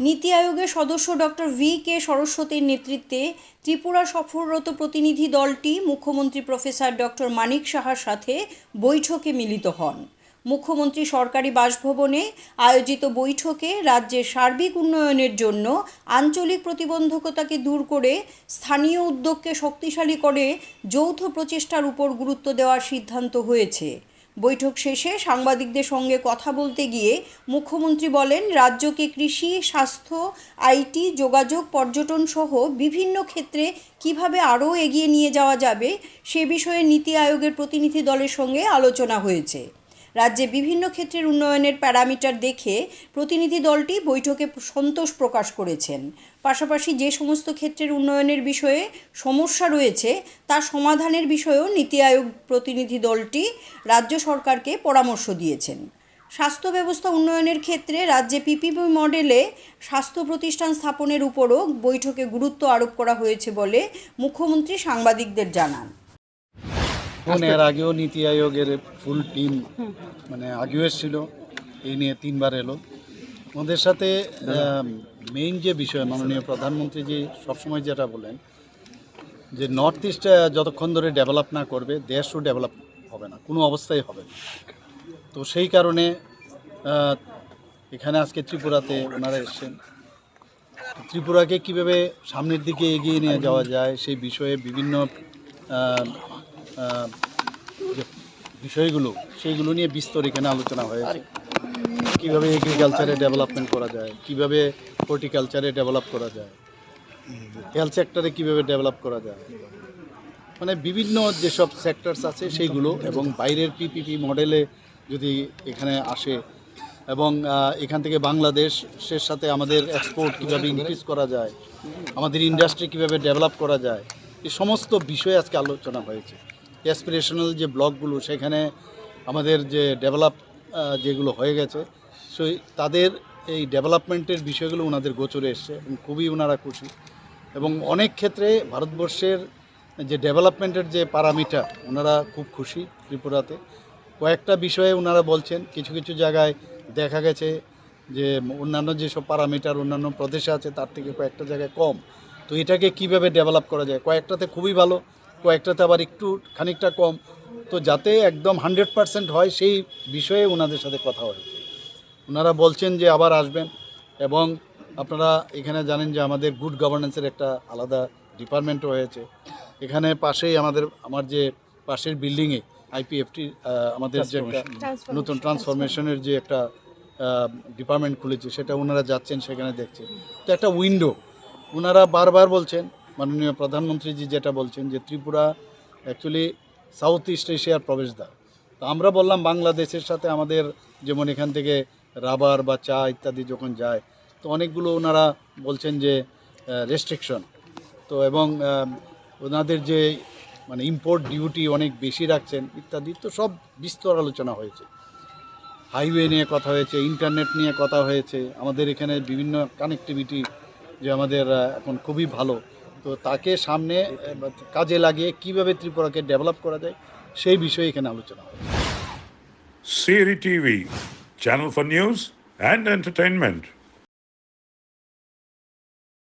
নীতি আয়োগের সদস্য doctor VK. সরস্বতীর নেতৃত্বে ত্রিপুরা সফররত প্রতিনিধি দলটি মুখ্যমন্ত্রী প্রফেসর ডক্টর মানিক সাহার সাথে বৈঠকে মিলিত হন। মুখ্যমন্ত্রী সরকারি বাসভবনে আয়োজিত বৈঠকে রাজ্যের সার্বিক উন্নয়নের জন্য আঞ্চলিক প্রতিবন্ধকতাকে দূর করে স্থানীয় উদ্যোগকে শক্তিশালী করে যৌথ প্রচেষ্টার উপর গুরুত্ব দেওয়ার সিদ্ধান্ত হয়েছে। বৈঠক শেষে সাংবাদিকদের সঙ্গে কথা বলতে গিয়ে মুখ্যমন্ত্রী বলেন, রাজ্যকে কৃষি, স্বাস্থ্য, আইটি, যোগাযোগ, পর্যটন সহ বিভিন্ন ক্ষেত্রে কিভাবে আরও এগিয়ে নিয়ে যাওয়া যাবে সে বিষয়ে নীতি আয়োগের প্রতিনিধি দলের সঙ্গে আলোচনা হয়েছে। রাজ্যে বিভিন্ন ক্ষেত্রের উন্নয়নের প্যারামিটার দেখে প্রতিনিধি দলটি বৈঠকে সন্তোষ প্রকাশ করেছেন। পাশাপাশি যে সমস্ত ক্ষেত্রের উন্নয়নের বিষয়ে সমস্যা রয়েছে তার সমাধানের বিষয়েও নীতি আয়োগ প্রতিনিধি দলটি রাজ্য সরকারকে পরামর্শ দিয়েছেন। স্বাস্থ্য ব্যবস্থা উন্নয়নের ক্ষেত্রে রাজ্যে পিপিপি মডেলে স্বাস্থ্য প্রতিষ্ঠান স্থাপনের উপরও বৈঠকে গুরুত্ব আরোপ করা হয়েছে বলে মুখ্যমন্ত্রী সাংবাদিকদের জানান। এর আগেও নীতি আয়োগের ফুল টিম আগেও এসেছিল, এই নিয়ে 3 বার এলো। ওদের সাথে মেইন যে বিষয় মাননীয় প্রধানমন্ত্রী যে সবসময় যেটা বলেন যে নর্থ ইস্ট যতক্ষণ ধরে ডেভেলপ না করবে দেশও ডেভেলপ হবে না, কোনো অবস্থায় হবে না। তো সেই কারণে এখানে আজকে ত্রিপুরাতে ওনারা এসছেন। ত্রিপুরাকে কীভাবে সামনের দিকে এগিয়ে নিয়ে যাওয়া যায় সেই বিষয়ে বিভিন্ন যে বিষয়গুলো সেইগুলো নিয়ে বিস্তর এখানে আলোচনা হয়েছে। কীভাবে এগ্রিকালচারে ডেভেলপমেন্ট করা যায়, কীভাবে হর্টিকালচারে ডেভেলপ করা যায়, হেলথ সেক্টরে কীভাবে ডেভেলপ করা যায়, বিভিন্ন যেসব সেক্টরস আছে সেইগুলো, এবং বাইরের পিপিপি মডেলে যদি এখানে আসে এবং এখান থেকে বাংলাদেশের সাথে আমাদের এক্সপোর্ট কীভাবে ইনক্রিজ করা যায়, আমাদের ইন্ডাস্ট্রি কীভাবে ডেভেলপ করা যায়, এই সমস্ত বিষয়ে আজকে আলোচনা হয়েছে। অ্যাসপিরেশনাল যে ব্লকগুলো সেখানে আমাদের যে ডেভেলপ যেগুলো হয়ে গেছে সেই তাদের এই ডেভেলপমেন্টের বিষয়গুলো ওনাদের গোচরে এসছে এবং খুবই ওনারা খুশি। এবং অনেক ক্ষেত্রে ভারতবর্ষের যে ডেভেলপমেন্টের যে প্যারামিটার ওনারা খুব খুশি। ত্রিপুরাতে কয়েকটা বিষয়ে ওনারা বলছেন, কিছু কিছু জায়গায় দেখা গেছে যে অন্যান্য যেসব প্যারামিটার অন্যান্য প্রদেশে আছে তার থেকে কয়েকটা জায়গায় কম। তো এটাকে কিভাবে ডেভেলপ করা যায়, কয়েকটাতে খুবই ভালো, কয়েকটাতে আবার একটু খানিকটা কম। তো যাতে একদম 100% হয় সেই বিষয়ে ওনাদের সাথে কথা হয়েছে। ওনারা বলছেন যে আবার আসবেন, এবং আপনারা এখানে জানেন যে আমাদের গুড গভর্নেন্সের একটা আলাদা ডিপার্টমেন্টও হয়েছে। এখানে পাশেই আমার যে পাশের বিল্ডিংয়ে আইপিএফটি আমাদের যে একটা নতুন ট্রান্সফরমেশনের যে একটা ডিপার্টমেন্ট খুলেছে সেটা ওনারা যাচ্ছেন, সেখানে দেখছেন। তো একটা উইন্ডো ওনারা বারবার বলছেন, মাননীয় প্রধানমন্ত্রীজি যেটা বলছেন যে ত্রিপুরা অ্যাকচুয়ালি সাউথ ইস্ট এশিয়ার প্রবেশদ্বার। তো আমরা বললাম বাংলাদেশের সাথে আমাদের যেমন এখান থেকে রাবার বা চা ইত্যাদি যখন যায় তো অনেকগুলো ওনারা বলছেন যে রেস্ট্রিকশন, তো এবং ওনাদের যে ইম্পোর্ট ডিউটি অনেক বেশি রাখছেন ইত্যাদি। তো সব বিস্তর আলোচনা হয়েছে, হাইওয়ে নিয়ে কথা হয়েছে, ইন্টারনেট নিয়ে কথা হয়েছে, আমাদের এখানে বিভিন্ন কানেক্টিভিটি যে আমাদের এখন খুবই ভালো। তো তাকে সামনে কাজে লাগিয়ে কিভাবে ত্রিপুরাকে ডেভেলপ করা যায় সেই বিষয়ে এখানে আলোচনা হয়। CRI TV, channel for news and entertainment.